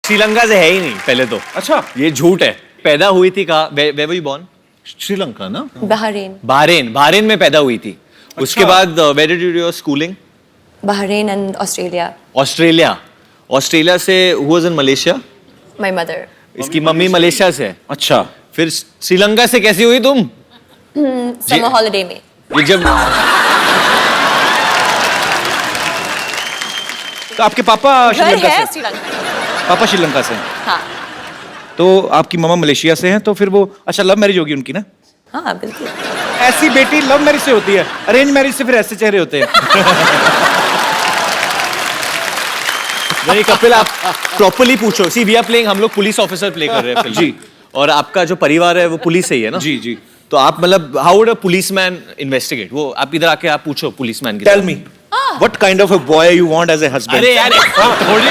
श्रीलंका से है ही नहीं पहले तो। अच्छा, ये झूठ है। पैदा हुई थी कहाँ? Where were you born? Sri Lanka ना? Bahrain. बहरीन में पैदा हुई थी। उसके बाद where did you do your schooling? Bahrain and Australia. Australia से who was in Malaysia? My mother. इसकी मम्मी मलेशिया से है। अच्छा, फिर श्रीलंका से कैसी हुई तुम? Summer holiday में. ये जब तो आपके पापा घर श्रीलंका है से? श्रीलंका. पापा श्रीलंका से हैं। हाँ. तो आपकी मामा मलेशिया से हैं, तो फिर वो अच्छा लव मैरिज होगी उनकी ना? हाँ बिल्कुल. ऐसी बेटी लव मैरिज से होती है, अरेंज मैरिज से फिर ऐसे चेहरे होते हैं। नहीं कपिल, आप प्रॉपर्ली पूछो। सी वी आर प्लेइंग, हम लोग पुलिस ऑफिसर प्ले कर रहे हैं फिल्म। जी। और आपका जो परिवार है वो पुलिस से ही है ना? जी जी। तो आप मतलब how would a policeman investigate? वो आप इधर आके आप पूछो पुलिसमैन की। Tell me what kind of a boy you want as a husband? अरे यार थोड़ी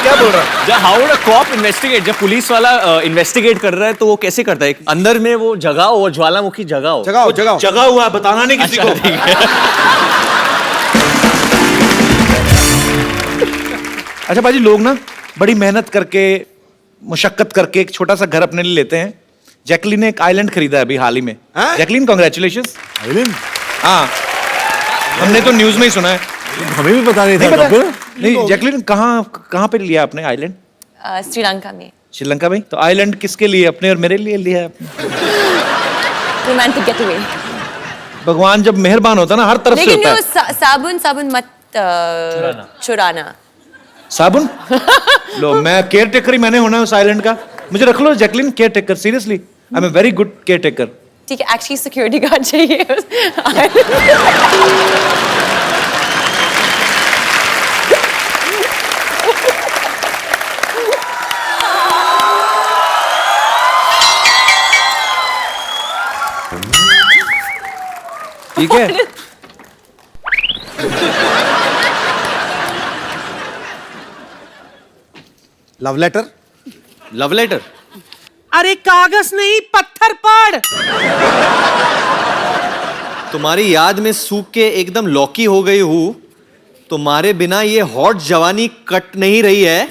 क्या बोल रहा है? जब how would a cop investigate? जब पुलिस वाला इन्वेस्टिगेट कर रहा है तो वो कैसे करता है? अंदर में वो जगह हो, ज्वालामुखी जगह हो। जगह हुआ, बताना नहीं किसी को। ठीक है। अच्छा बाजी, लोग ना बड़ी मेहनत करके, मुशक्कत करके एक छोटा सा घर अपने लिए लेते हैं। जैकलीन ने एक आइलैंड खरीदा है अभी हाल ही में। Jacqueline congratulations. आइलैंड? हाँ, हमने तो न्यूज में ही सुना है। हमें भी पता नहीं नहीं था पता? कपिल। नहीं, जैकलीन कहाँ पे लिया आपने आइलैंड? श्रीलंका में. श्रीलंका में? तो आइलैंड किसके लिए, अपने और मेरे लिए लिया है आपने? Romantic getaway. भगवान जब मेहरबान होता है ना, हर तरफ से लेकिन होता वो है। साबुन मत चुराना. साबुन? लो, मैं केयर टेकर ही मैंने होना है उस आइलैंड का। मुझे रख लो Jacqueline, caretaker. Seriously, I am a very good caretaker. ठीक है, एक्चुअली सिक्योरिटी गार्ड चाहिए. ठीक है। Love letter? Love letter? अरे कागज नहीं, पत्थर पड़. तुम्हारी याद में सूख के एकदम लौकी हो गई हूँ। तुम्हारे बिना ये हॉट जवानी कट नहीं रही है।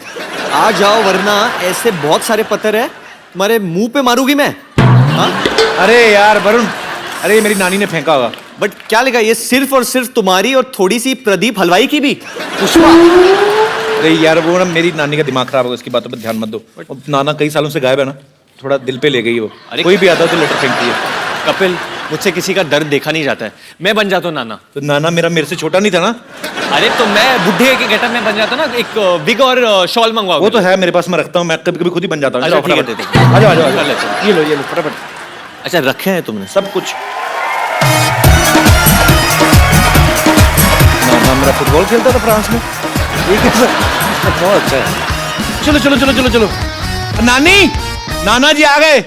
आ जाओ वरना ऐसे बहुत सारे पत्थर है तुम्हारे मुंह पे मारूंगी मैं। हाँ? अरे यार वरुण, अरे ये मेरी नानी ने फेंका होगा। बट क्या लिखा? ये सिर्फ और सिर्फ तुम्हारी और थोड़ी सी प्रदीप हलवाई की भी। पुष्पा। अरे यार वो ना, मेरी नानी का दिमाग खराब होगा, इसकी बातों पर ध्यान मत दो। अब नाना कई सालों से गायब है ना, थोड़ा दिल पे ले गई वो। अरे कोई भी आता है तो लेटर फेंकती है। कपिल, मुझसे किसी का दर्द देखा नहीं जाता है। मैं बन जाता हूँ नाना। तो नाना मेरे से छोटा नहीं था ना? अरे तो मैं बुढ़े के गेटअप में बन जाता ना, एक विग और शॉल मंगवाओ। वो तो है मेरे पास, मैं रखता हूँ। मैं कभी कभी खुद ही बन जाता हूँ। अच्छा, ठीक है, फटाफट। दे दो। आ जाओ आ जाओ, कर लेते हैं। ये लो फटाफट। अच्छा रखे हैं तुमने सब कुछ। नाना मेरा फुटबॉल खेलता था फ्रांस में। ये कैसा? बहुत अच्छा है। चलो चलो चलो चलो चलो। नानी, नाना जी आ गए।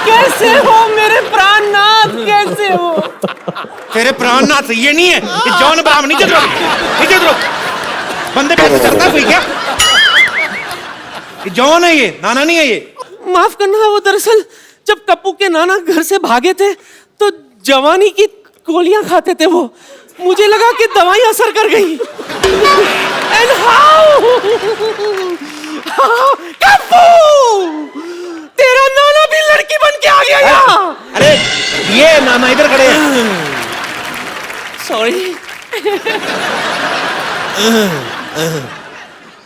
कैसे हो मेरे प्राणनाथ, कैसे हो? तेरे प्राणनाथ ये नहीं है, ये जॉन अब्राहम। नीचे उतरो, नीचे उतरो। बंदे पे चढ़ता कोई क्या? ये जॉन है, ये नाना नहीं है ये। माफ करना, वो दरअसल जब कप्पू के नाना घर से भागे थे तो जवानी की गोलियां खाते थे वो। मुझे लगा कि दवाई असर कर गई। एंड हाउ कप्पू, तेरा नाना भी लड़की बन के आ गया यहाँ। अरे ये नाना इधर खड़े हैं। सॉरी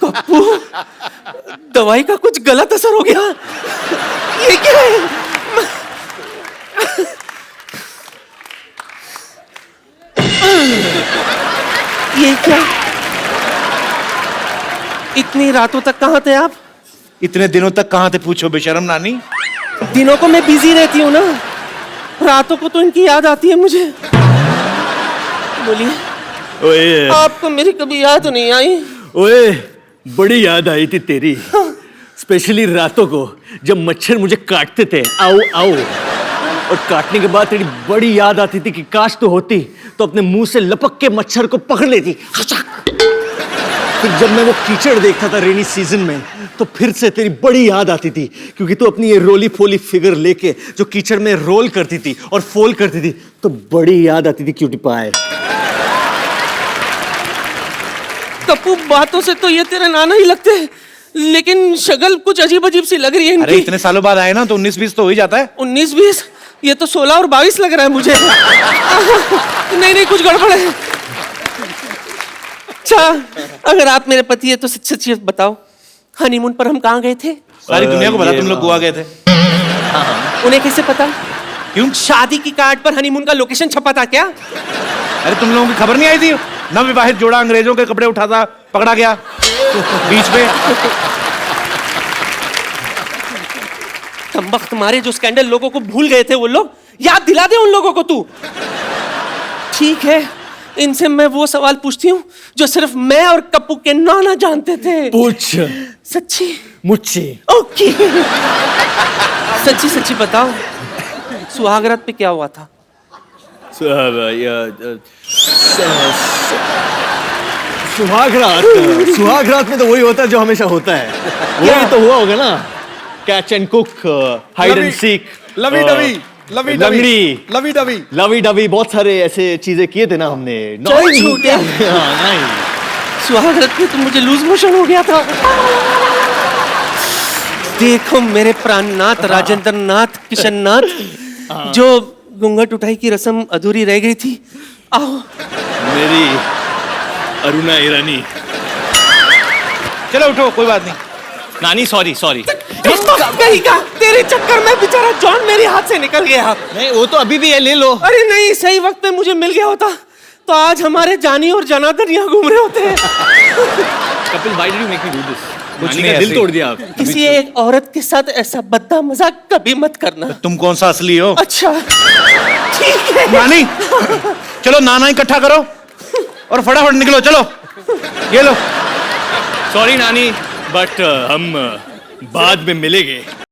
कप्पू, दवाई का कुछ गलत असर हो गया। ये क्या है? ये क्या? इतनी रातों तक कहाँ थे आप? इतने दिनों तक कहाँ थे पूछो बेशरम नानी। दिनों को मैं बिजी रहती हूँ ना, रातों को तो इनकी याद आती है मुझे। बोलिए, ओए आपको मेरी कभी याद नहीं आई? ओए, बड़ी याद आई थी तेरी। स्पेशली रातों को जब मच्छर मुझे काटते थे। आओ आओ। और काटने के बाद तेरी बड़ी याद आती थी कि काश तो होती तो अपने मुंह से लपक के मच्छर को पकड़ लेती। फिर जब मैं वो कीचड़ देखता था रेनी सीजन में तो फिर से तेरी बड़ी याद आती थी, क्योंकि तू अपनी ये रोली फोली फिगर लेके जो कीचड़ में रोल करती थी और फोल करती थी तो बड़ी याद आती थी क्यूटी पाए। कप्पू बातों से तो ये तेरे नाना ही लगते हैं, लेकिन शक्ल कुछ अजीब अजीब सी लग रही है अरे इनकी। इतने सालों बाद आए ना तो 19-20 तो हो ही जाता है। 19-20, ये तो 16 और 22 लग रहा है मुझे। नहीं नहीं, कुछ गड़बड़ है। अच्छा, अगर आप मेरे पति है तो सच सच ये बताओ, हनीमून पर हम कहाँ गए थे? सारी दुनिया को पता तुम लोग गोवा गए थे। उन्हें कैसे पता? क्यों? शादी की कार्ड पर हनीमून का लोकेशन छपा था क्या? अरे तुम लोगों की खबर नहीं आई थी? नवविवाहित जोड़ा अंग्रेजों के कपड़े उठाता पकड़ा गया बीच पे। तंबख्त मारे जो स्कैंडल लोगों को भूल गए थे वो लोग, याद दिला दे उन लोगों को तू। ठीक है, इनसे मैं वो सवाल पूछती हूँ जो सिर्फ मैं और कप्पू के नाना जानते थे। पूछ सच्ची? मुझसे। ओके। सच्ची सच्ची बताओ, सुहागरात पे क्या हुआ था? सुहागरात में तो वही होता है जो हमेशा होता है। वही तो हुआ होगा ना, catch and cook, hide and seek, lovey dovey, lovey dovey, लंगड़ी, लवी डवी, लवी डबी, बहुत सारे ऐसे चीजें किए थे ना हमने। चल छूटे। हाँ, नहीं। सुहागरात पे तो मुझे लूज मोशन हो गया था। देखो मेरे प्राणनाथ, राजेंद्र नाथ, किशन नाथ, जो घूंघट उठाई की रस्म अधूरी रह गई थी, आओ। मेरी अरुणा ईरानी। चलो उठो, कोई बात नहीं। नानी सॉरी सॉरी। कहीं का तेरे चक्कर में बेचारा जॉन मेरे हाथ से निकल गया। नहीं, वो तो अभी भी है, ले लो। अरे नहीं, सही वक्त पे मुझे मिल गया होता तो आज हमारे जानी और जनार्दन यहाँ घूम रहे होते हैं। Kapil, why did you make me do this? कुछ नानी नहीं, का दिल ऐसे तोड़ दिया आप। किसी एक औरत के साथ ऐसा बद्दा मजाक कभी मत करना। तुम कौन सा असली हो? अच्छा ठीक है। नानी, चलो नाना इकट्ठा करो और फटाफट निकलो। चलो ये लो। सॉरी नानी, बट हम बाद में मिलेंगे।